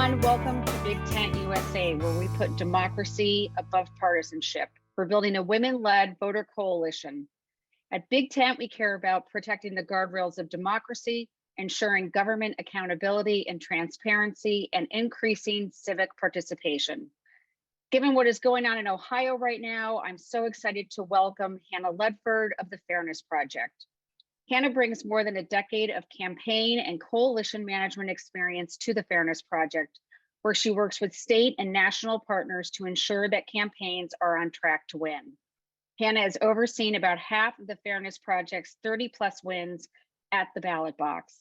everyone. Welcome to Big Tent USA, where we put democracy above partisanship. We're building a women-led voter coalition. At Big Tent, we care about protecting the guardrails of democracy, ensuring government accountability and transparency, and increasing civic participation. Given what is going on in Ohio right now, I'm so excited to welcome Hannah Ledford of the Fairness Project. Hannah brings more than a decade of campaign and coalition management experience to the Fairness Project, where she works with state and national partners to ensure that campaigns are on track to win. Hannah has overseen about half of the Fairness Project's 30-plus wins at the ballot box.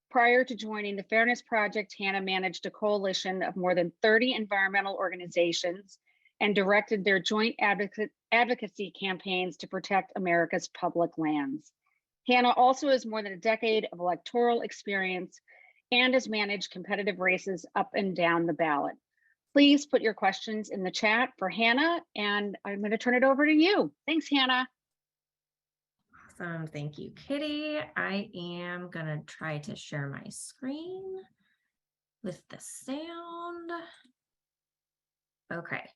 Prior to joining the Fairness Project, Hannah managed a coalition of more than 30 environmental organizations and directed their joint advocacy campaigns to protect America's public lands. Hannah also has more than a decade of electoral experience and has managed competitive races up and down the ballot. Please put your questions in the chat for Hannah, and I'm going to turn it over to you. Thanks, Hannah. Awesome. Thank you, Kitty. I am going to try to share my screen with the sound. Okay.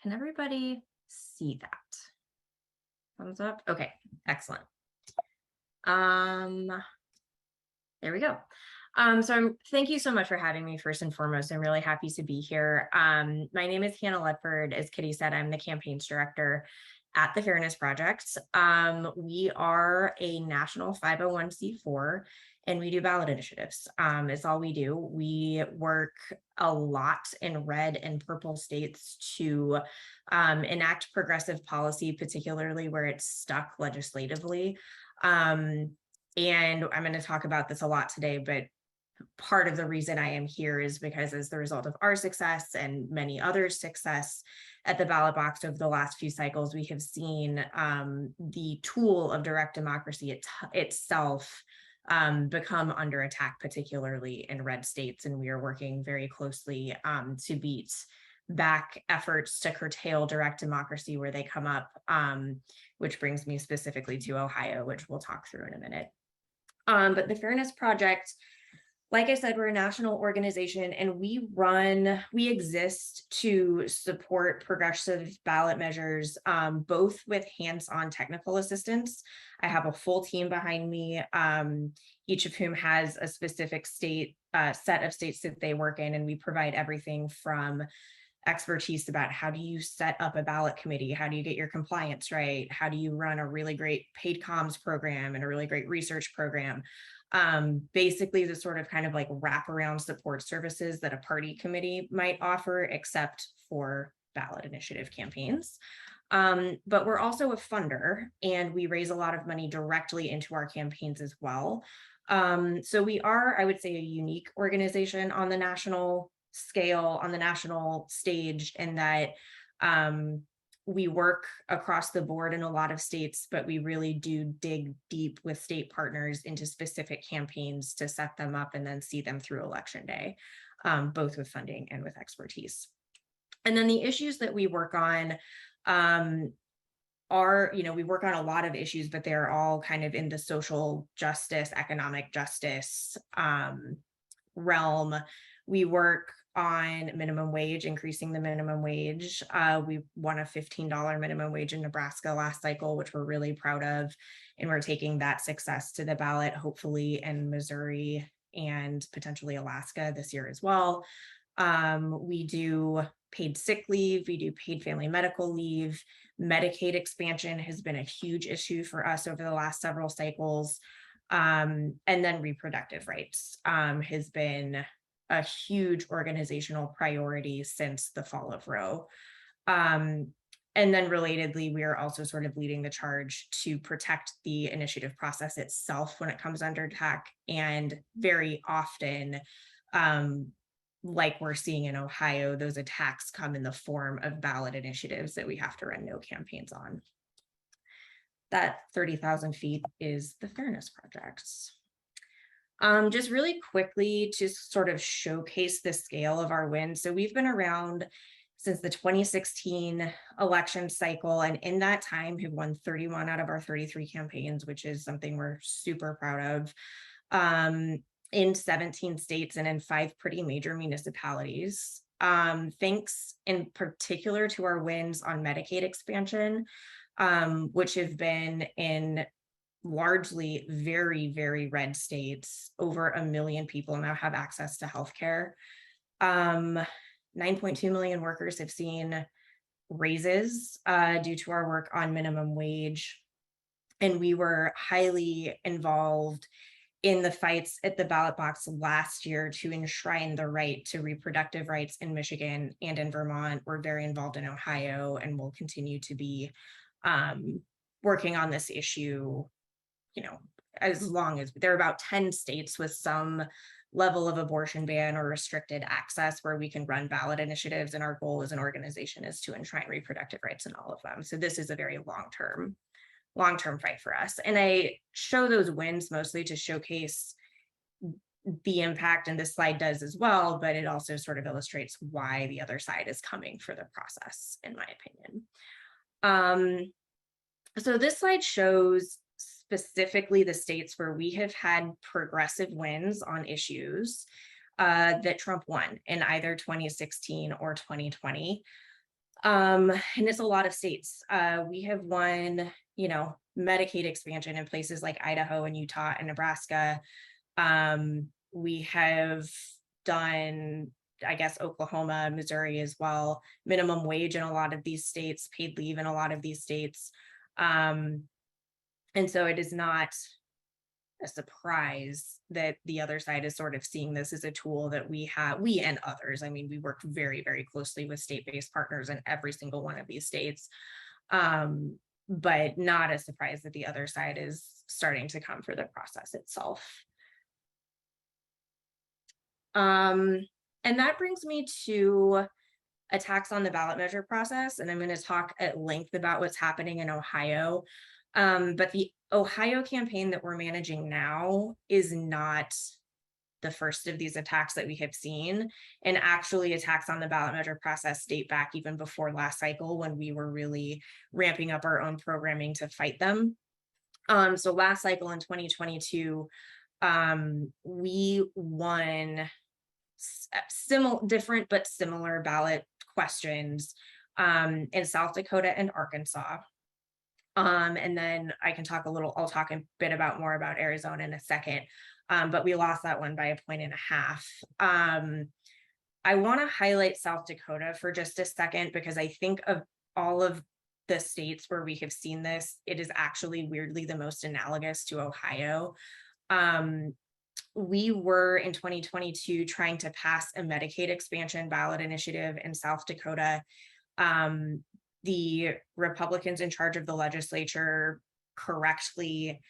Can everybody see that? Thumbs up. Okay, excellent. There we go. Thank you so much for having me. First and foremost, I'm really happy to be here. My name is Hannah Ledford. As Kitty said, I'm the campaigns director at the Fairness Project. We are a national 501c4 and we do ballot initiatives. It's all we do. We work a lot in red and purple states to enact progressive policy, particularly where it's stuck legislatively. And I'm going to talk about this a lot today, but part of the reason I am here is because as the result of our success and many others' success at the ballot box over the last few cycles, we have seen the tool of direct democracy itself become under attack, particularly in red states. And we are working very closely to beat back efforts to curtail direct democracy where they come up, which brings me specifically to Ohio, which we'll talk through in a minute. But the Fairness Project, like I said, we're a national organization and we exist to support progressive ballot measures, both with hands-on technical assistance. I have a full team behind me, each of whom has a specific state, set of states that they work in, and we provide everything from expertise about how do you set up a ballot committee, how do you get your compliance right, how do you run a really great paid comms program and a really great research program. Basically the sort of kind of like wraparound support services that a party committee might offer, except for ballot initiative campaigns. But we're also a funder and we raise a lot of money directly into our campaigns as well. So we are, I would say, a unique organization on the national scale, on the national stage, in that we work across the board in a lot of states, but we really do dig deep with state partners into specific campaigns to set them up and then see them through election day, both with funding and with expertise. And then the issues that we work on are, we work on a lot of issues, but they're all kind of in the social justice, economic justice realm. We work on minimum wage, increasing the minimum wage. We won a $15 minimum wage in Nebraska last cycle, which we're really proud of. And we're taking that success to the ballot, hopefully in Missouri and potentially Alaska this year as well. We do paid sick leave, we do paid family medical leave. Medicaid expansion has been a huge issue for us over the last several cycles. And then reproductive rights has been a huge organizational priority since the fall of Roe. And then relatedly, we are also sort of leading the charge to protect the initiative process itself when it comes under attack. And very often, like we're seeing in Ohio, those attacks come in the form of ballot initiatives that we have to run no campaigns on. That 30,000 feet is the Fairness Project. Just really quickly to sort of showcase the scale of our wins. So we've been around since the 2016 election cycle, and in that time have won 31 out of our 33 campaigns, which is something we're super proud of. in 17 states and in 5 pretty major municipalities. Thanks in particular to our wins on Medicaid expansion, which have been in largely very, very red states. Over 1 million people now have access to healthcare. 9.2 million workers have seen raises due to our work on minimum wage. And we were highly involved in the fights at the ballot box last year to enshrine the right to reproductive rights in Michigan and in Vermont. We're very involved in Ohio and will continue to be working on this issue, as long as there are about 10 states with some level of abortion ban or restricted access where we can run ballot initiatives. And our goal as an organization is to enshrine reproductive rights in all of them. So this is a very long-term fight for us. And I show those wins mostly to showcase the impact, and this slide does as well, but it also sort of illustrates why the other side is coming for the process, in my opinion. So this slide shows specifically the states where we have had progressive wins on issues that Trump won in either 2016 or 2020. And it's a lot of states. We have won, Medicaid expansion in places like Idaho and Utah and Nebraska. We have done, I guess, Oklahoma, Missouri as well, minimum wage in a lot of these states, paid leave in a lot of these states. And so it is not a surprise that the other side is sort of seeing this as a tool that we and others. I mean, we work very, very closely with state-based partners in every single one of these states, but not a surprise that the other side is starting to come for the process itself. And that brings me to attacks on the ballot measure process. And I'm going to talk at length about what's happening in Ohio. But the Ohio campaign that we're managing now is not the first of these attacks that we have seen. And actually, attacks on the ballot measure process date back even before last cycle, when we were really ramping up our own programming to fight them. So last cycle in 2022, we won different but similar ballot questions in South Dakota and Arkansas. And then I'll talk a bit more about Arizona in a second, but we lost that one by 1.5 points. I want to highlight South Dakota for just a second, because I think of all of the states where we have seen this, it is actually weirdly the most analogous to Ohio. We were in 2022 trying to pass a Medicaid expansion ballot initiative in South Dakota. The Republicans in charge of the legislature correctly,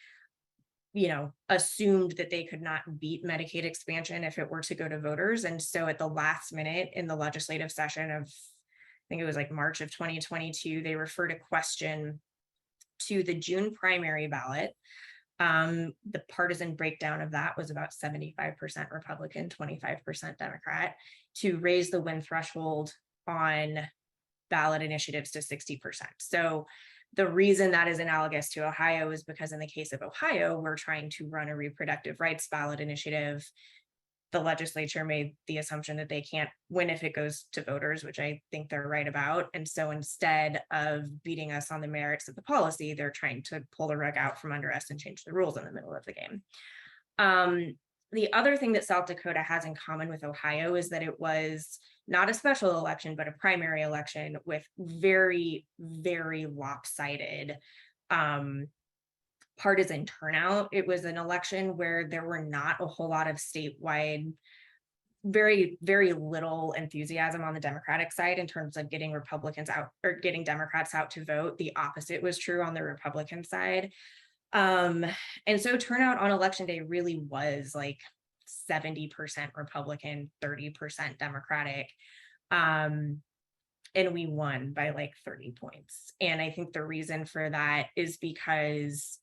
assumed that they could not beat Medicaid expansion if it were to go to voters. And so at the last minute in the legislative session of, I think it was like March of 2022, they referred a question to the June primary ballot. The partisan breakdown of that was about 75% Republican, 25% Democrat, to raise the win threshold on ballot initiatives to 60%. So the reason that is analogous to Ohio is because in the case of Ohio, we're trying to run a reproductive rights ballot initiative. The legislature made the assumption that they can't win if it goes to voters, which I think they're right about. And so instead of beating us on the merits of the policy, they're trying to pull the rug out from under us and change the rules in the middle of the game. The other thing that South Dakota has in common with Ohio is that it was not a special election, but a primary election with very, very lopsided partisan turnout. It was an election where there were not a whole lot of statewide, very, very little enthusiasm on the Democratic side in terms of getting Republicans out or getting Democrats out to vote. The opposite was true on the Republican side. And so turnout on election day really was like 70% Republican, 30% Democratic. And we won by like 30 points. And I think the reason for that is because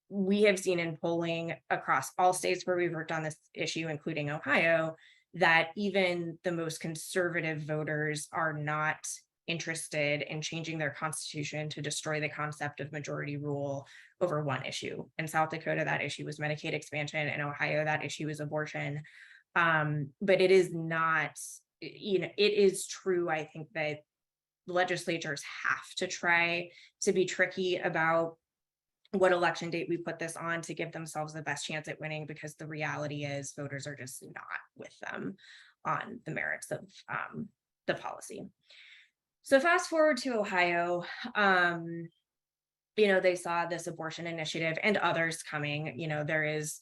we have seen in polling across all states where we've worked on this issue, including Ohio, that even the most conservative voters are not interested in changing their constitution to destroy the concept of majority rule over one issue. In South Dakota, that issue was Medicaid expansion. In Ohio, that issue is abortion. But it is not, it is true, I think, that legislatures have to try to be tricky about what election date we put this on to give themselves the best chance at winning, because the reality is voters are just not with them on the merits of the policy. So fast forward to Ohio, they saw this abortion initiative and others coming. There is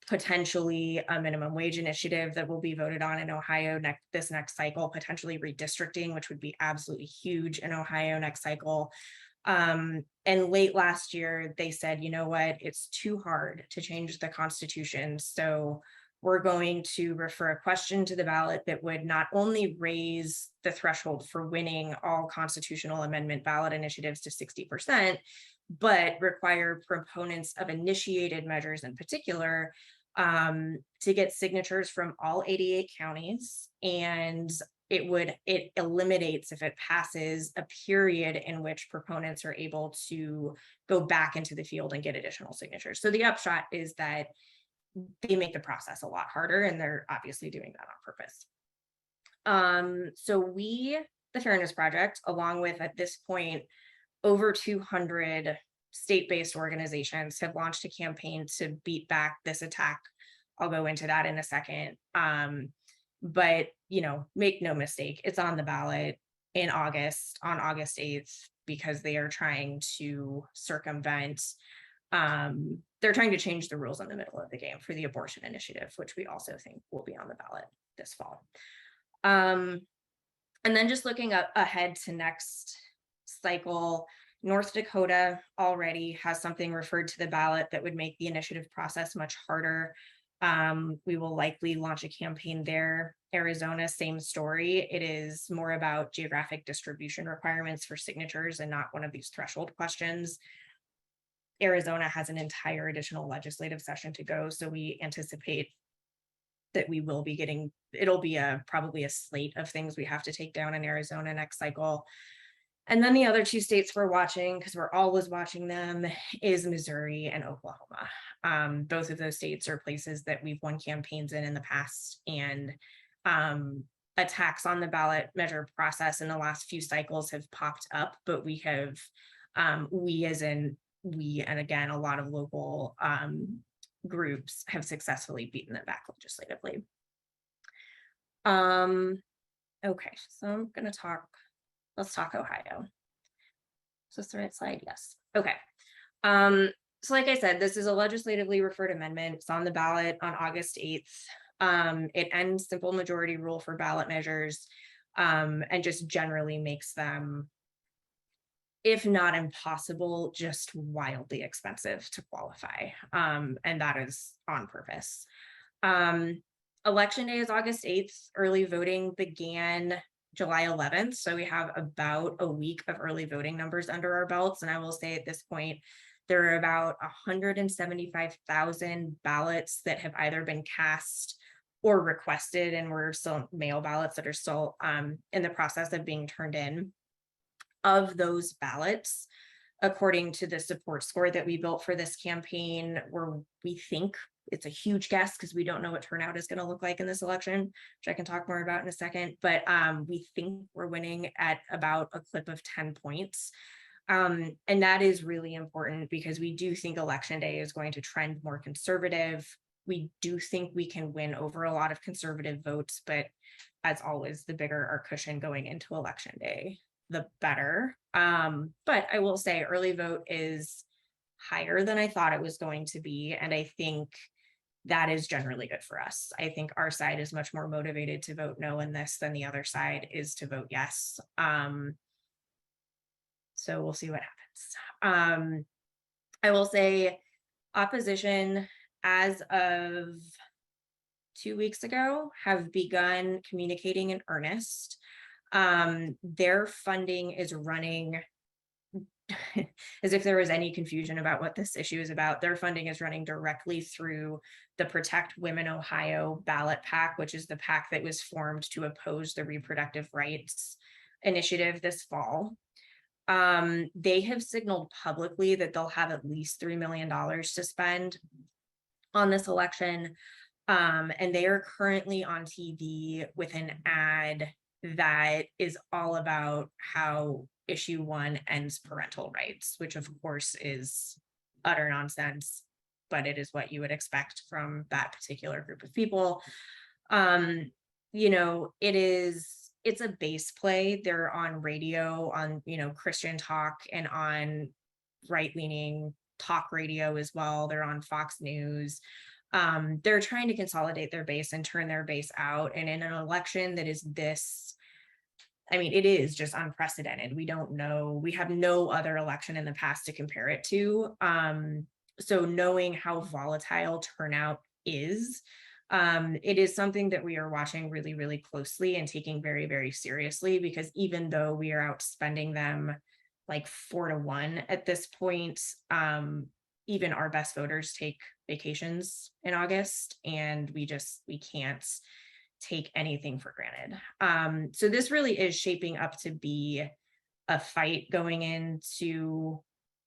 potentially a minimum wage initiative that will be voted on in Ohio this next cycle, potentially redistricting, which would be absolutely huge in Ohio next cycle. And late last year, they said, you know what, it's too hard to change the Constitution. So we're going to refer a question to the ballot that would not only raise the threshold for winning all constitutional amendment ballot initiatives to 60%, but require proponents of initiated measures in particular to get signatures from all 88 counties. And it eliminates, if it passes, a period in which proponents are able to go back into the field and get additional signatures. So the upshot is that they make the process a lot harder, and they're obviously doing that on purpose. So we, the Fairness Project, along with, at this point, over 200 state-based organizations, have launched a campaign to beat back this attack. I'll go into that in a second. But, make no mistake, it's on the ballot in August, on August 8th, because they are trying to circumvent, they're trying to change the rules in the middle of the game for the abortion initiative, which we also think will be on the ballot this fall. And then just looking ahead to next cycle, North Dakota already has something referred to the ballot that would make the initiative process much harder. We will likely launch a campaign there. Arizona, same story. It is more about geographic distribution requirements for signatures and not one of these threshold questions. Arizona has an entire additional legislative session to go, so we anticipate that we will be getting, it'll be probably a slate of things we have to take down in Arizona next cycle. And then the other two states we're watching, because we're always watching them, is Missouri and Oklahoma. Both of those states are places that we've won campaigns in the past, and attacks on the ballot measure process in the last few cycles have popped up, but we have, and again, a lot of local groups have successfully beaten it back legislatively. Okay, so I'm gonna let's talk Ohio. Is this the right slide? Yes. Okay. So like I said, this is a legislatively referred amendment. It's on the ballot on August 8th. It ends simple majority rule for ballot measures, and just generally makes them, if not impossible, just wildly expensive to qualify. And that is on purpose. Election day is August 8th. Early voting began July 11th. So we have about a week of early voting numbers under our belts. And I will say at this point, there are about 175,000 ballots that have either been cast or requested, and we're still mail ballots that are still in the process of being turned in. Of those ballots, according to the support score that we built for this campaign, we think, it's a huge guess because we don't know what turnout is going to look like in this election, which I can talk more about in a second, but we think we're winning at about a clip of 10 points. And that is really important because we do think election day is going to trend more conservative. We do think we can win over a lot of conservative votes, but as always, the bigger our cushion going into election day, the better. But I will say early vote is higher than I thought it was going to be. And I think that is generally good for us. I think our side is much more motivated to vote no in this than the other side is to vote yes. So we'll see what happens. I will say opposition as of 2 weeks ago have begun communicating in earnest. Their funding is running, as if there was any confusion about what this issue is about, their funding is running directly through the Protect Women Ohio ballot PAC, which is the PAC that was formed to oppose the reproductive rights initiative this fall. They have signaled publicly that they'll have at least $3 million to spend on this election. And they are currently on TV with an ad that is all about how issue 1 ends parental rights, which of course is utter nonsense, but it is what you would expect from that particular group of people. You know, it's a base play. They're on radio, on, you know, Christian talk, and on right-leaning talk radio as well. They're on Fox News. They're trying to consolidate their base and turn their base out. And in an election that is this, I mean, it is just unprecedented. We don't know, we have no other election in the past to compare it to. So knowing how volatile turnout is, it is something that we are watching really, really closely and taking very, very seriously, because even though we are outspending them like 4-1 at this point, even our best voters take vacations in August, and we can't take anything for granted. So this really is shaping up to be a fight going into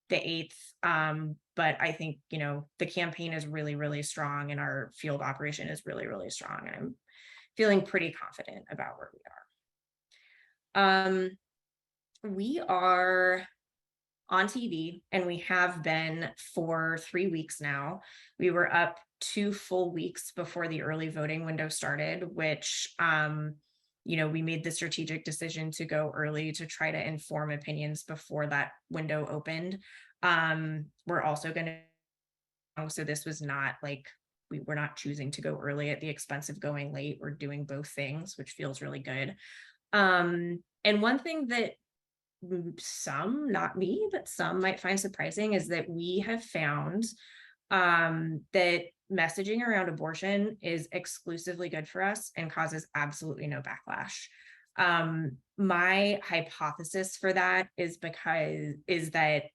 the 8th. But I think, you know, the campaign is really, really strong, and our field operation is really, really strong. And I'm feeling pretty confident about where we are. We are on TV, and we have been for 3 weeks now. We were up 2 full weeks before the early voting window started, which, you know, we made the strategic decision to go early to try to inform opinions before that window opened. We're also going to, so this was not like, we were not choosing to go early at the expense of going late. We're doing both things, which feels really good. And one thing that some, not me, but some might find surprising is that we have found that messaging around abortion is exclusively good for us and causes absolutely no backlash. My hypothesis for that is that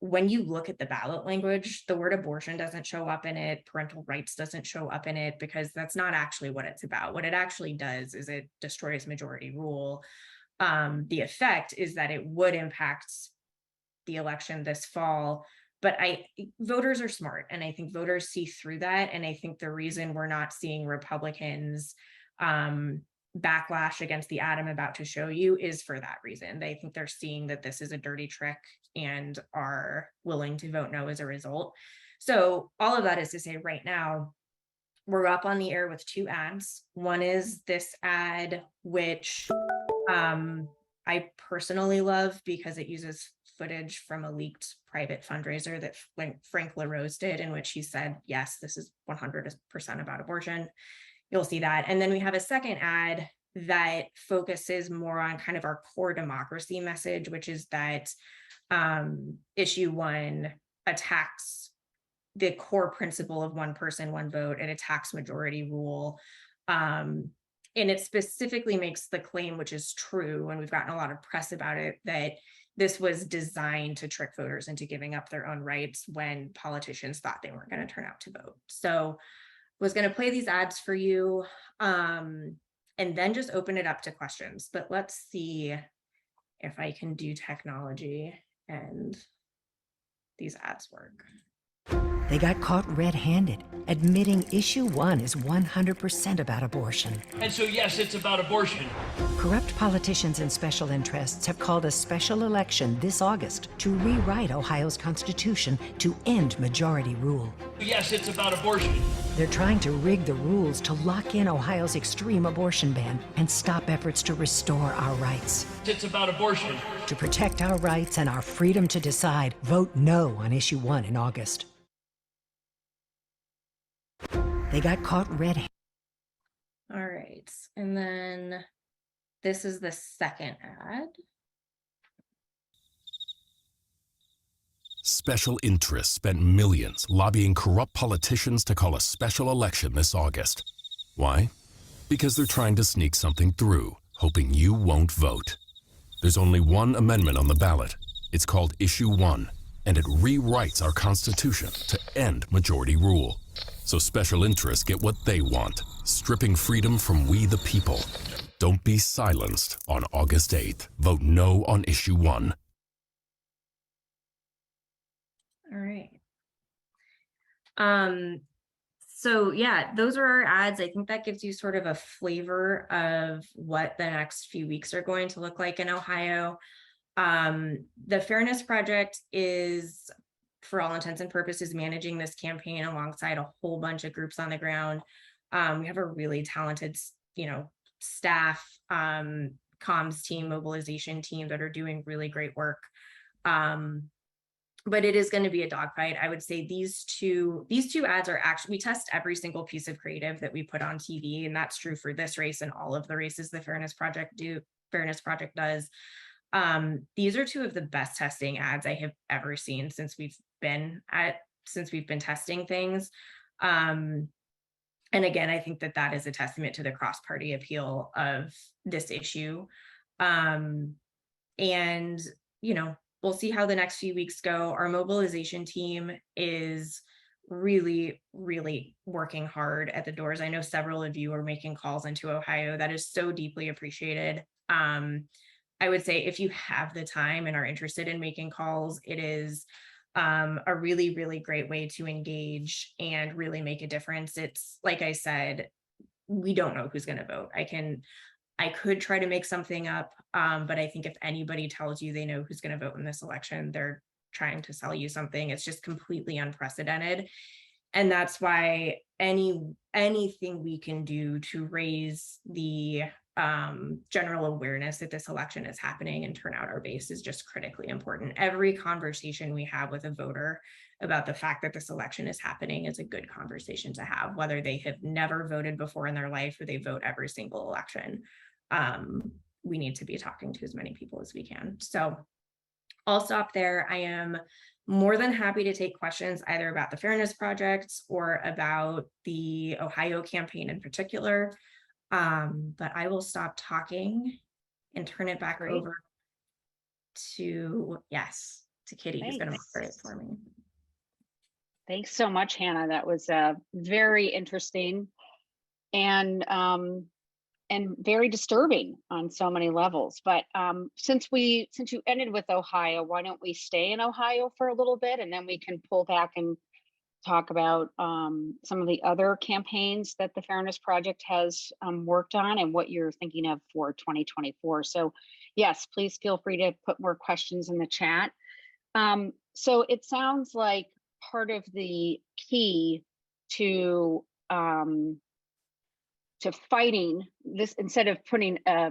when you look at the ballot language, the word abortion doesn't show up in it, parental rights doesn't show up in it, because that's not actually what it's about. What it actually does is it destroys majority rule. The effect is that it would impact the election this fall, but voters are smart, and I think voters see through that. And I think the reason we're not seeing Republicans backlash against the ad I'm about to show you is for that reason. They think they're seeing that this is a dirty trick and are willing to vote no as a result. So all of that is to say, right now, we're up on the air with 2 ads. One is this ad, which I personally love because it uses footage from a leaked private fundraiser that Frank LaRose did, in which he said, yes, this is 100% about abortion. You'll see that. And then we have a second ad that focuses more on kind of our core democracy message, which is that issue 1 attacks the core principle of one person, one vote. It attacks majority rule. And it specifically makes the claim, which is true, and we've gotten a lot of press about it, that this was designed to trick voters into giving up their own rights when politicians thought they weren't going to turn out to vote. So I was going to play these ads for you, and then just open it up to questions. But let's see if I can do technology and these ads work. They got caught red-handed, admitting issue 1 is 100% about abortion. And so, yes, it's about abortion. Corrupt politicians and special interests have called a special election this August to rewrite Ohio's constitution to end majority rule. Yes, it's about abortion. They're trying to rig the rules to lock in Ohio's extreme abortion ban and stop efforts to restore our rights. It's about abortion. To protect our rights and our freedom to decide, vote no on issue 1 in August. They got caught red-handed. All right, and then this is the second ad. Special interests spent millions lobbying corrupt politicians to call a special election this August. Why? Because they're trying to sneak something through, hoping you won't vote. There's only one amendment on the ballot. It's called Issue 1, and it rewrites our Constitution to end majority rule. So special interests get what they want, stripping freedom from we the people. Don't be silenced on August 8th. Vote no on issue 1. All right. So yeah, those are our ads. I think that gives you sort of a flavor of what the next few weeks are going to look like in Ohio. The Fairness Project is, for all intents and purposes, managing this campaign alongside a whole bunch of groups on the ground. We have a really talented, staff, comms team, mobilization team that are doing really great work. But it is going to be a dogfight. I would say these two ads are actually, we test every single piece of creative that we put on TV, and that's true for this race and all of the races the Fairness Project does. These are two of the best testing ads I have ever seen since we've been testing things. And again, I think that is a testament to the cross-party appeal of this issue. And we'll see how the next few weeks go. Our mobilization team is really, really working hard at the doors. I know several of you are making calls into Ohio. That is so deeply appreciated. I would say if you have the time and are interested in making calls, it is a really, really great way to engage and really make a difference. It's like I said, we don't know who's going to vote. I could try to make something up, but I think if anybody tells you they know who's going to vote in this election, they're trying to sell you something. It's just completely unprecedented. And that's why anything we can do to raise the general awareness that this election is happening and turn out our base is just critically important. Every conversation we have with a voter about the fact that this election is happening is a good conversation to have, whether they have never voted before in their life or they vote every single election. We need to be talking to as many people as we can. So I'll stop there. I am more than happy to take questions either about the Fairness Project or about the Ohio campaign in particular. But I will stop talking and turn it back over to Kitty, who's going to moderate it for me. Thanks so much, Hannah. That was very interesting and very disturbing on so many levels. But since you ended with Ohio, why don't we stay in Ohio for a little bit, and then we can pull back and talk about some of the other campaigns that the Fairness Project has worked on and what you're thinking of for 2024. So yes, please feel free to put more questions in the chat. So it sounds like part of the key to fighting this, instead of putting a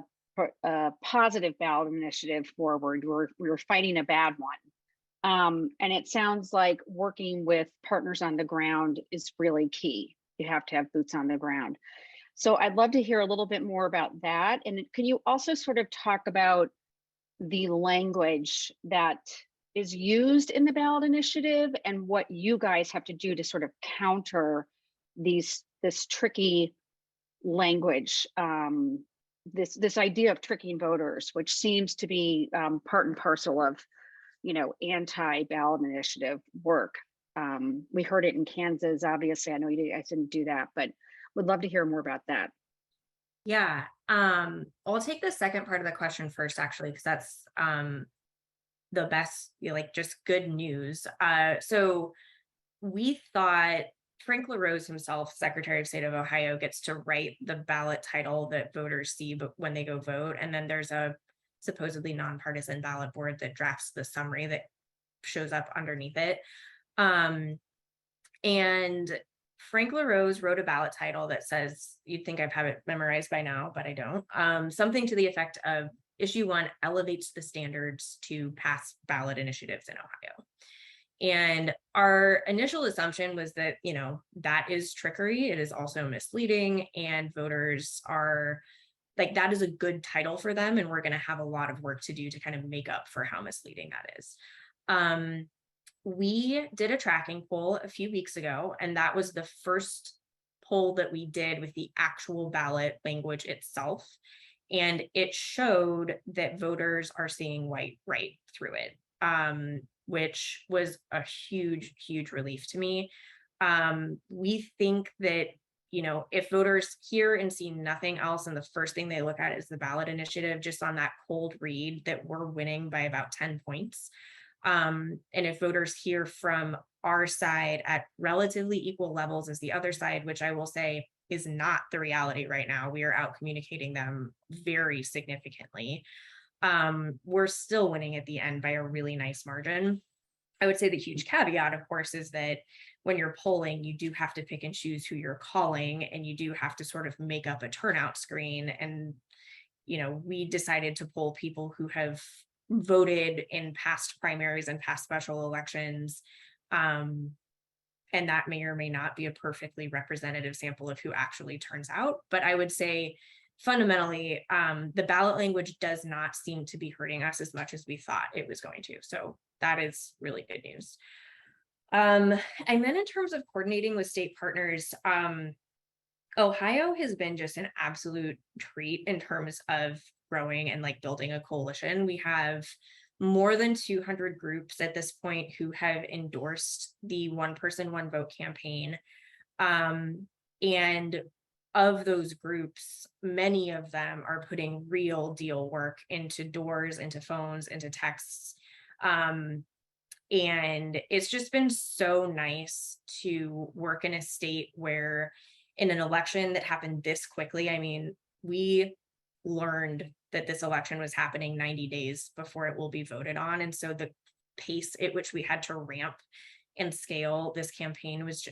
positive ballot initiative forward, we're fighting a bad one. And it sounds like working with partners on the ground is really key. You have to have boots on the ground. So I'd love to hear a little bit more about that. And can you also sort of talk about the language that is used in the ballot initiative and what you guys have to do to sort of counter this tricky language, this idea of tricking voters, which seems to be part and parcel of anti-ballot initiative work. We heard it in Kansas, obviously. I know you guys didn't do that, but would love to hear more about that. Yeah, I'll take the second part of the question first, actually, because that's the best, just good news. So we thought Frank LaRose himself, Secretary of State of Ohio, gets to write the ballot title that voters see when they go vote. And then there's a supposedly nonpartisan ballot board that drafts the summary that shows up underneath it. And Frank LaRose wrote a ballot title that says, you'd think I have it memorized by now, but I don't. Something to the effect of Issue 1 elevates the standards to pass ballot initiatives in Ohio. And our initial assumption was that, that is trickery. It is also misleading, and voters are that is a good title for them. And we're going to have a lot of work to do to kind of make up for how misleading that is. We did a tracking poll a few weeks ago, and that was the first poll that we did with the actual ballot language itself. And it showed that voters are seeing white right through it, which was a huge, huge relief to me. We think that if voters hear and see nothing else, and the first thing they look at is the ballot initiative, just on that cold read that we're winning by about 10 points. And if voters hear from our side at relatively equal levels as the other side, which I will say is not the reality right now, we are out communicating them very significantly. We're still winning at the end by a really nice margin. I would say the huge caveat, of course, is that when you're polling, you do have to pick and choose who you're calling, and you do have to sort of make up a turnout screen. And, we decided to poll people who have voted in past primaries and past special elections. And that may or may not be a perfectly representative sample of who actually turns out. But I would say fundamentally, the ballot language does not seem to be hurting us as much as we thought it was going to. So that is really good news. And then in terms of coordinating with state partners, Ohio has been just an absolute treat in terms of growing and like building a coalition. We have more than 200 groups at this point who have endorsed the One Person, One Vote campaign. And of those groups, many of them are putting real deal work into doors, into phones, into texts. And it's just been so nice to work in a state where in an election that happened this quickly, I mean, we learned that this election was happening 90 days before it will be voted on. And so the pace at which we had to ramp and scale this campaign was,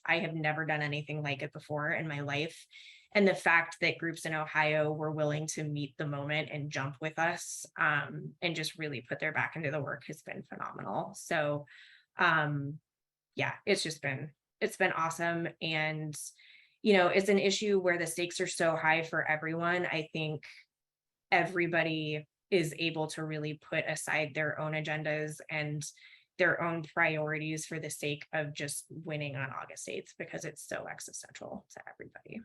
I have never done anything like it before in my life. And the fact that groups in Ohio were willing to meet the moment and jump with us and just really put their back into the work has been phenomenal. So yeah, it's been awesome. And, it's an issue where the stakes are so high for everyone. I think everybody is able to really put aside their own agendas and their own priorities for the sake of just winning on August 8th, because it's so existential to everybody.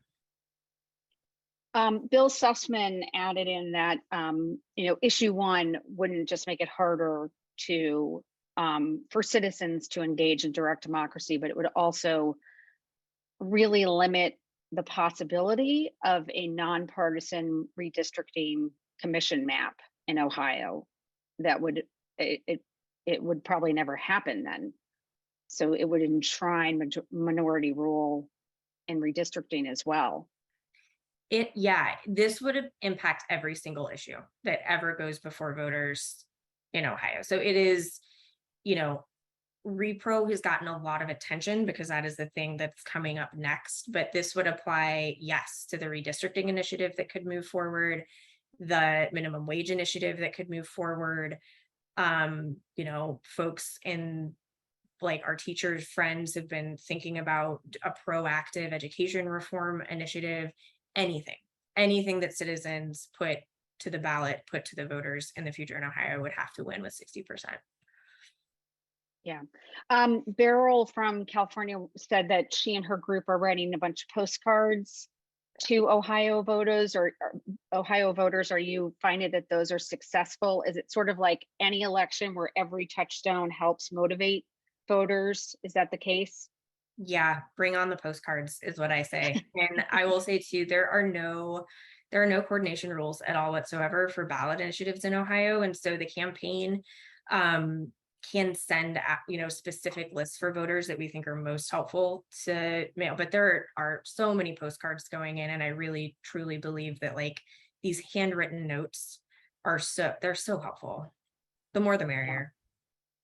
Bill Sussman added in that, issue one wouldn't just make it harder to for citizens to engage in direct democracy, but it would also really limit the possibility of a nonpartisan redistricting commission map in Ohio. That would, it would probably never happen then. So it would enshrine minority rule in redistricting as well. This would impact every single issue that ever goes before voters in Ohio. So it is, repro has gotten a lot of attention because that is the thing that's coming up next, but this would apply, yes, to the redistricting initiative that could move forward, the minimum wage initiative that could move forward. Folks in like our teachers, friends have been thinking about a proactive education reform initiative. Anything that citizens put to the ballot, put to the voters in the future in Ohio would have to win with 60%. Yeah. Beryl from California said that she and her group are writing a bunch of postcards to Ohio voters. Or Ohio voters, are you finding that those are successful? Is it sort of like any election where every touchstone helps motivate voters? Is that the case? Yeah, bring on the postcards is what I say. And I will say too, there are no coordination rules at all whatsoever for ballot initiatives in Ohio. And so the campaign can send out, specific lists for voters that we think are most helpful to mail. But there are so many postcards going in, and I really truly believe that like these handwritten notes they're so helpful. The more the merrier.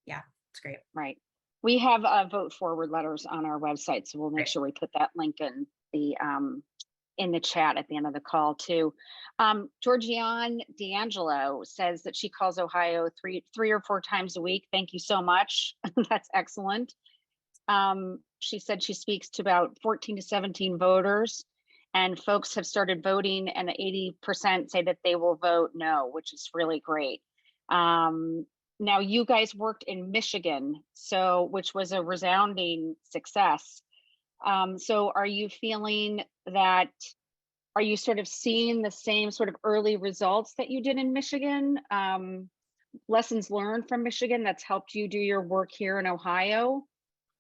Yeah, it's great. Right. We have vote forward letters on our website, so we'll make sure we put that link in the chat at the end of the call too. Georgianne D'Angelo says that she calls Ohio three or four times a week. Thank you so much. That's excellent. She said she speaks to about 14 to 17 voters, and folks have started voting, and 80% say that they will vote no, which is really great. Now you guys worked in Michigan, which was a resounding success. So are you feeling that, are you sort of seeing the same sort of early results that you did in Michigan? Lessons learned from Michigan that's helped you do your work here in Ohio?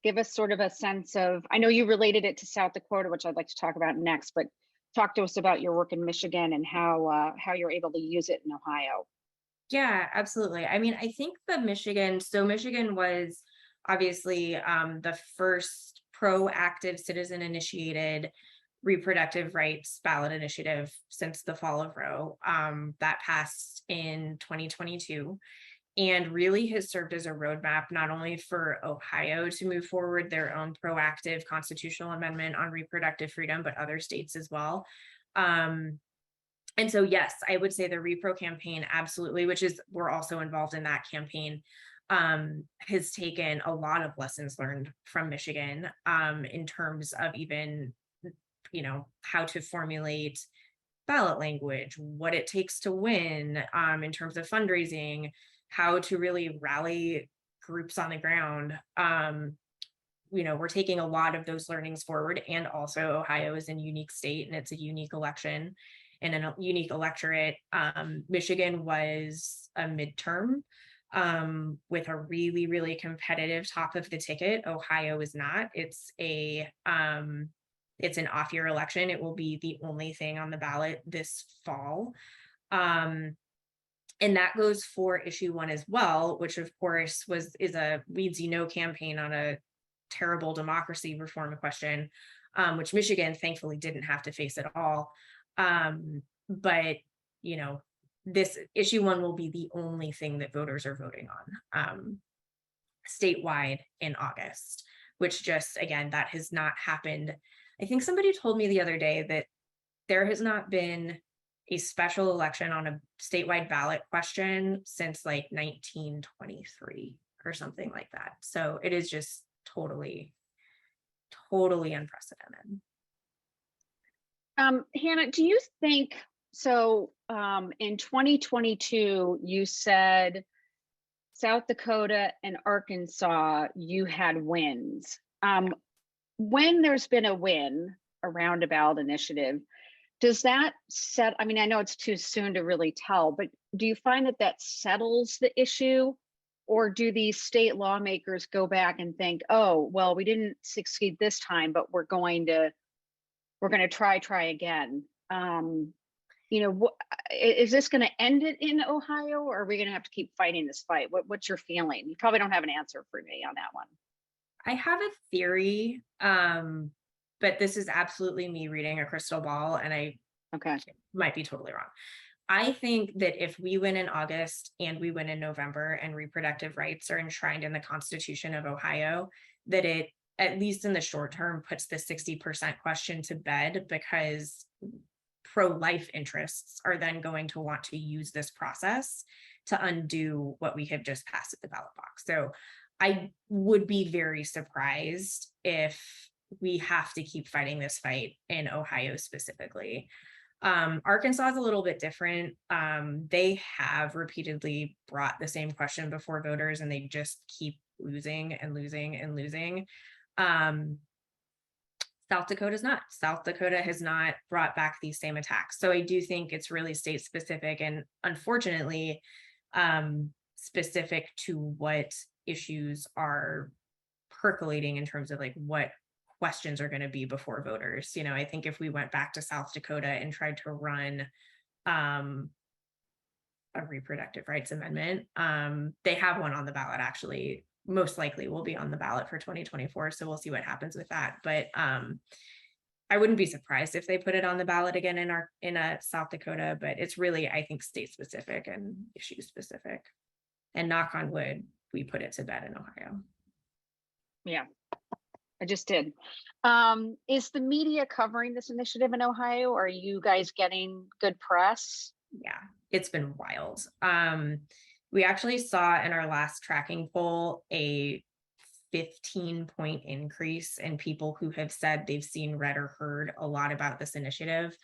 give us sort of a sense of, I know you related it to South Dakota, which I'd like to talk about next, but talk to us about your work in Michigan and how you're able to use it in Ohio. Yeah, absolutely. I mean, I think Michigan was obviously the first proactive citizen initiated reproductive rights ballot initiative since the fall of Roe, that passed in 2022 and really has served as a roadmap not only for Ohio to move forward their own proactive constitutional amendment on reproductive freedom, but other states as well. And so, yes, I would say the Repro campaign, absolutely, which is, we're also involved in that campaign, has taken a lot of lessons learned from Michigan, in terms of even, how to formulate ballot language, what it takes to win, in terms of fundraising, how to really rally groups on the ground. We're taking a lot of those learnings forward, and also Ohio is a unique state and it's a unique election and a unique electorate. Michigan was a midterm with a really, really competitive top of the ticket. Ohio is not. It's an off-year election. It will be the only thing on the ballot this fall. And that goes for issue 1 as well, which of course is a Weeds You Know campaign on a terrible democracy reform question, which Michigan thankfully didn't have to face at all. But this issue 1 will be the only thing that voters are voting on statewide in August, which just, again, that has not happened. I think somebody told me the other day that there has not been a special election on a statewide ballot question since like 1923 or something like that. So it is just totally unprecedented. Hannah, do you think so? In 2022, you said South Dakota and Arkansas, you had wins. When there's been a win around a ballot initiative, does that set, I mean, I know it's too soon to really tell, but do you find that settles the issue? Or do these state lawmakers go back and think, oh, well, we didn't succeed this time, but we're going to try again? Is this going to end it in Ohio, or are we going to have to keep fighting this fight? What's your feeling? You probably don't have an answer for me on that one. I have a theory, but this is absolutely me reading a crystal ball, and I might be totally wrong. I think that if we win in August and we win in November and reproductive rights are enshrined in the Constitution of Ohio, that it, at least in the short term, puts the 60% question to bed, because pro-life interests are then going to want to use this process to undo what we have just passed at the ballot box. So I would be very surprised if we have to keep fighting this fight in Ohio specifically. Arkansas is a little bit different. They have repeatedly brought the same question before voters, and they just keep losing and losing and losing. South Dakota's not. South Dakota has not brought back these same attacks. So I do think it's really state specific, and unfortunately, specific to what issues are percolating in terms of like what questions are going to be before voters. I think if we went back to South Dakota and tried to run a reproductive rights amendment, they have one on the ballot, actually, most likely will be on the ballot for 2024. So we'll see what happens with that. But I wouldn't be surprised if they put it on the ballot again in South Dakota, but it's really, I think, state specific and issue specific. And knock on wood, we put it to bed in Ohio. Yeah. I just did. Is the media covering this initiative in Ohio? Are you guys getting good press? Yeah, it's been wild. We actually saw in our last tracking poll a 15-point increase in people who have said they've seen, read, or heard a lot about this initiative.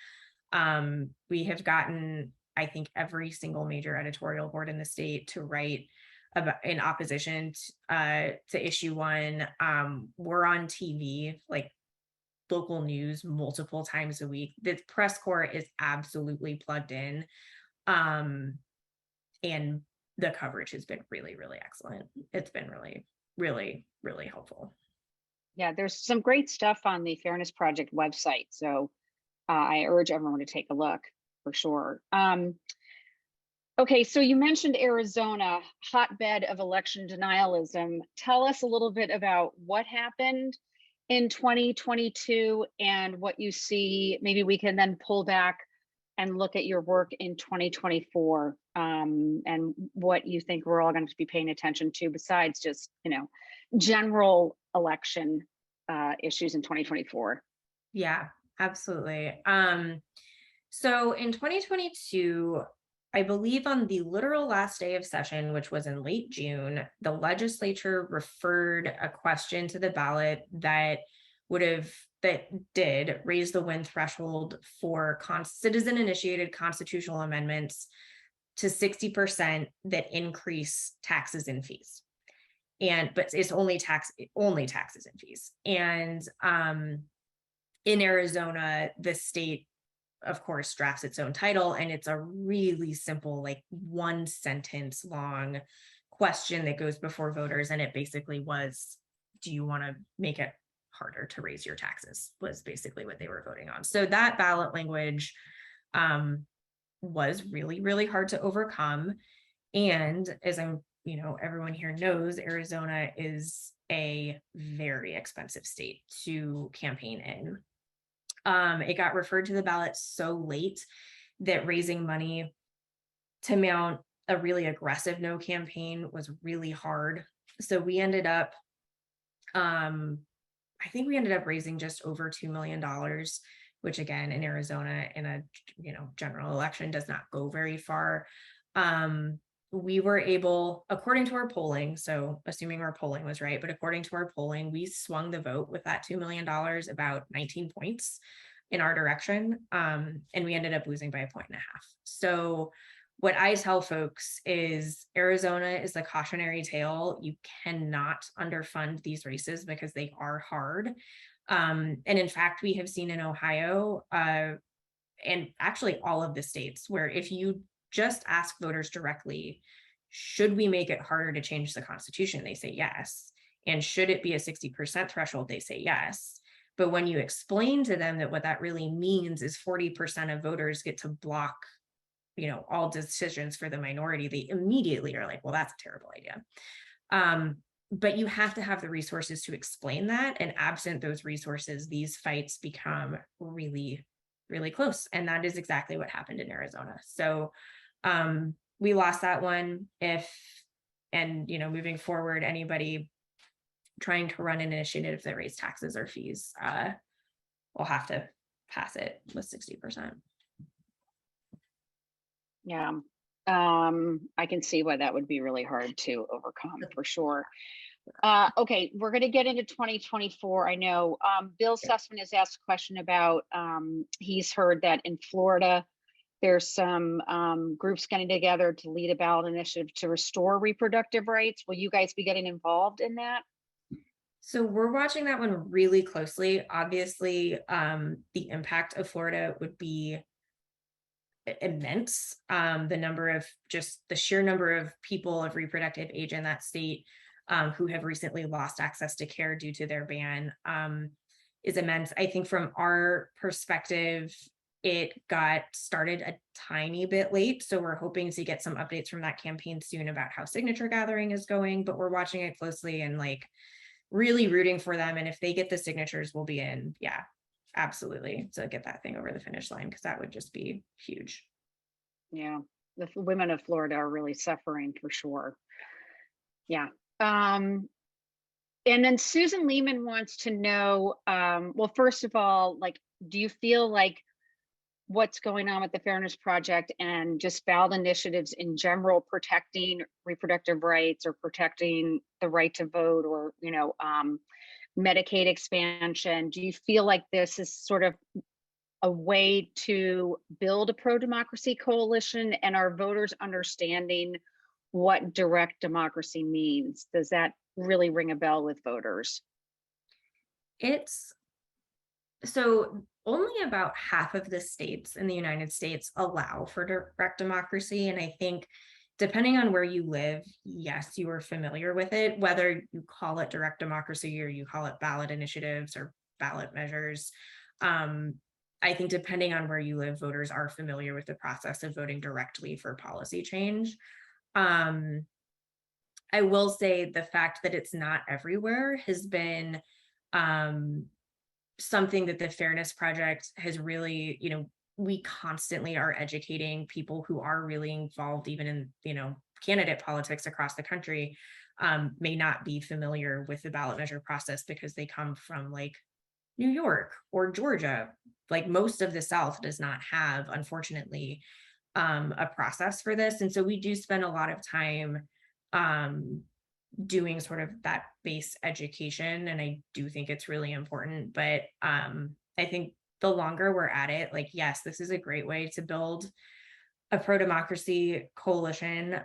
We have gotten, I think, every single major editorial board in the state to write about in opposition to issue 1. We're on TV, like local news, multiple times a week. The press corps is absolutely plugged in, and the coverage has been really, really excellent. It's been really, really, really helpful. Yeah, there's some great stuff on the Fairness Project website. So I urge everyone to take a look for sure. Okay, so you mentioned Arizona, hotbed of election denialism. Tell us a little bit about what happened in 2022 and what you see. Maybe we can then pull back and look at your work in 2024 and what you think we're all going to be paying attention to besides just, general election issues in 2024. Yeah, absolutely. So in 2022, I believe on the literal last day of session, which was in late June, the legislature referred a question to the ballot that did raise the win threshold for citizen-initiated constitutional amendments to 60% that increase taxes and fees. But it's only taxes and fees. And in Arizona, the state, of course, drafts its own title, and it's a really simple, like 1 sentence long question that goes before voters. And it basically was, do you want to make it harder to raise your taxes, was basically what they were voting on. So that ballot language was really, really hard to overcome. And as everyone here knows, Arizona is a very expensive state to campaign in. It got referred to the ballot so late that raising money to mount a really aggressive no campaign was really hard. So we ended up, I think we ended up raising just over $2 million, which again, in Arizona, in a general election does not go very far. We were able, according to our polling, so assuming our polling was right, but according to our polling, we swung the vote with that $2 million about 19 points in our direction. And we ended up losing by 1.5 points. So what I tell folks is Arizona is the cautionary tale. You cannot underfund these races because they are hard. And in fact, we have seen in Ohio, and actually all of the states, where if you just ask voters directly, should we make it harder to change the Constitution? They say yes. And should it be a 60% threshold? They say yes. But when you explain to them that what that really means is 40% of voters get to block, all decisions for the minority, they immediately are like, well, that's a terrible idea. But you have to have the resources to explain that. And absent those resources, these fights become really, really close. And that is exactly what happened in Arizona. So we lost that one. Moving forward, anybody trying to run an initiative that raise taxes or fees will have to pass it with 60%. Yeah, I can see why that would be really hard to overcome for sure. Okay, we're going to get into 2024. I know Bill Sussman has asked a question about, he's heard that in Florida, there's some groups getting together to lead a ballot initiative to restore reproductive rights. Will you guys be getting involved in that? So we're watching that one really closely. Obviously, the impact of Florida would be immense. The sheer number of people of reproductive age in that state who have recently lost access to care due to their ban is immense. I think from our perspective, it got started a tiny bit late. So we're hoping to get some updates from that campaign soon about how signature gathering is going, but we're watching it closely and really rooting for them. And if they get the signatures, we'll be in. Yeah, absolutely. So get that thing over the finish line, because that would just be huge. Yeah, the women of Florida are really suffering for sure. Yeah. And then Susan Lehman wants to know, well, first of all, do you feel like what's going on with the Fairness Project and just ballot initiatives in general protecting reproductive rights or protecting the right to vote or, Medicaid expansion, do you feel like this is sort of a way to build a pro-democracy coalition, and are voters understanding what direct democracy means? Does that really ring a bell with voters? So only about half of the states in the United States allow for direct democracy. And I think depending on where you live, yes, you are familiar with it, whether you call it direct democracy or you call it ballot initiatives or ballot measures. I think depending on where you live, voters are familiar with the process of voting directly for policy change. I will say the fact that it's not everywhere has been something that the Fairness Project has really, we constantly are educating people who are really involved even in, candidate politics across the country, may not be familiar with the ballot measure process because they come from like New York or Georgia. Like most of the South does not have, unfortunately, a process for this. And so we do spend a lot of time doing sort of that base education. And I do think it's really important. But I think the longer we're at it, like, yes, this is a great way to build a pro-democracy coalition.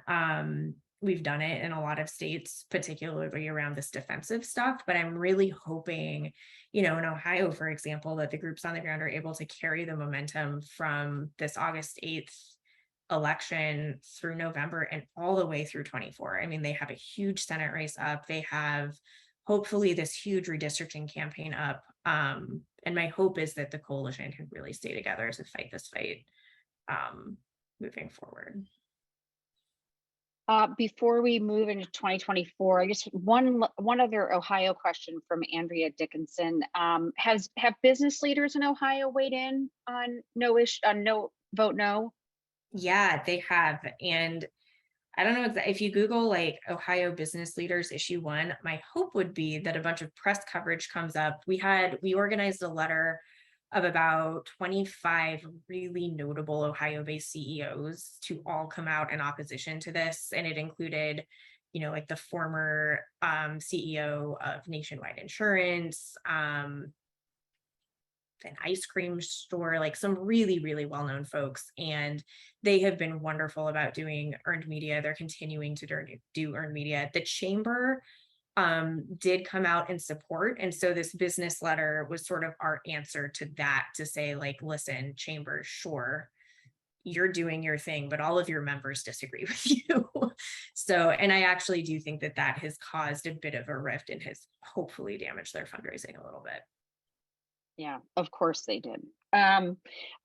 We've done it in a lot of states, particularly around this defensive stuff, but I'm really hoping, in Ohio, for example, that the groups on the ground are able to carry the momentum from this August 8th election through November and all the way through 24. I mean, they have a huge Senate race up. They have hopefully this huge redistricting campaign up. And my hope is that the coalition can really stay together to fight this fight moving forward. Before we move into 2024, I just one other Ohio question from Andrea Dickinson. Have business leaders in Ohio weighed in on no vote no? Yeah, they have. And I don't know if you Google like Ohio business leaders issue 1, my hope would be that a bunch of press coverage comes up. We organized a letter of about 25 really notable Ohio-based CEOs to all come out in opposition to this. And it included, like the former CEO of Nationwide Insurance, an ice cream store, like some really, really well-known folks. And they have been wonderful about doing earned media. They're continuing to do earned media. The chamber did come out in support. And so this business letter was sort of our answer to that, to say like, listen, chamber, sure, you're doing your thing, but all of your members disagree with you. So, and I actually do think that that has caused a bit of a rift and has hopefully damaged their fundraising a little bit. Yeah, of course they did.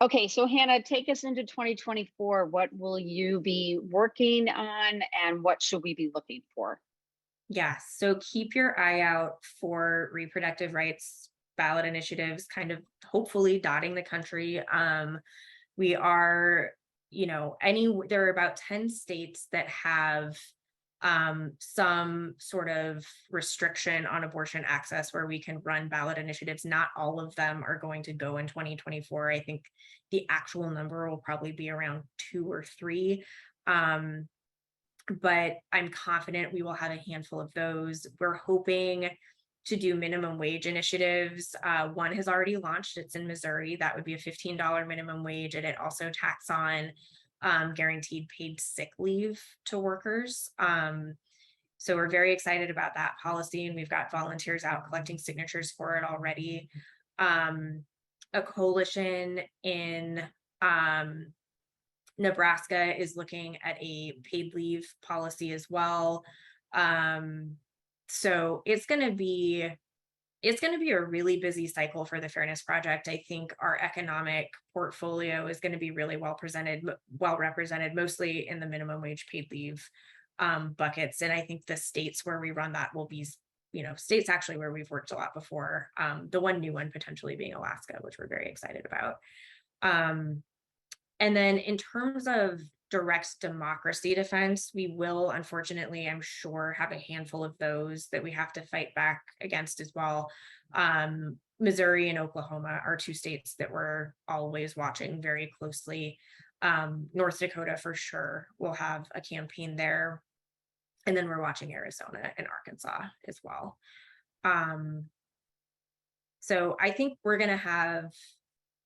Okay, so Hannah, take us into 2024. What will you be working on and what should we be looking for? Yes, so keep your eye out for reproductive rights ballot initiatives, kind of hopefully dotting the country. We are, there are about 10 states that have some sort of restriction on abortion access where we can run ballot initiatives. Not all of them are going to go in 2024. I think the actual number will probably be around 2 or 3. But I'm confident we will have a handful of those. We're hoping to do minimum wage initiatives. One has already launched. It's in Missouri. That would be a $15 minimum wage, and it also tacks on guaranteed paid sick leave to workers. So we're very excited about that policy, and we've got volunteers out collecting signatures for it already. A coalition in Nebraska is looking at a paid leave policy as well. So it's going to be a really busy cycle for the Fairness Project. I think our economic portfolio is going to be really well represented, mostly in the minimum wage paid leave buckets. And I think the states where we run that will be, states actually where we've worked a lot before. The one new one potentially being Alaska, which we're very excited about. And then in terms of direct democracy defense, we will, unfortunately, I'm sure, have a handful of those that we have to fight back against as well. Missouri and Oklahoma are 2 states that we're always watching very closely. North Dakota, for sure, will have a campaign there. And then we're watching Arizona and Arkansas as well. So I think we're going to have,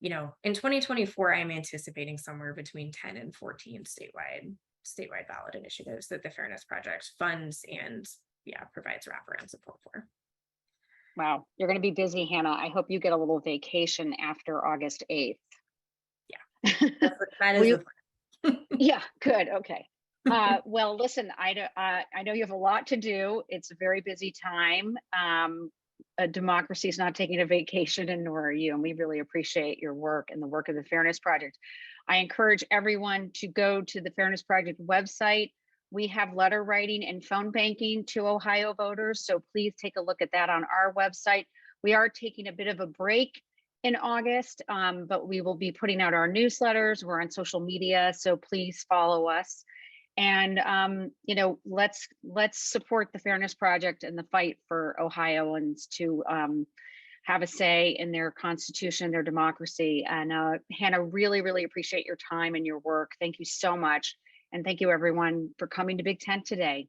in 2024, I'm anticipating somewhere between 10 and 14 statewide ballot initiatives that the Fairness Project funds and provides wraparound support for. Wow, you're going to be busy, Hannah. I hope you get a little vacation after August 8th. Yeah, that is the plan. Yeah, good. Okay. Well, listen, I know you have a lot to do. It's a very busy time. Democracy is not taking a vacation, and nor are you. And we really appreciate your work and the work of the Fairness Project. I encourage everyone to go to the Fairness Project website. We have letter writing and phone banking to Ohio voters, so please take a look at that on our website. We are taking a bit of a break in August, but we will be putting out our newsletters. We're on social media, so please follow us. And let's support the Fairness Project and the fight for Ohioans to have a say in their constitution, their democracy. And Hannah, really appreciate your time and your work. Thank you so much. And thank you everyone for coming to Big Tent today.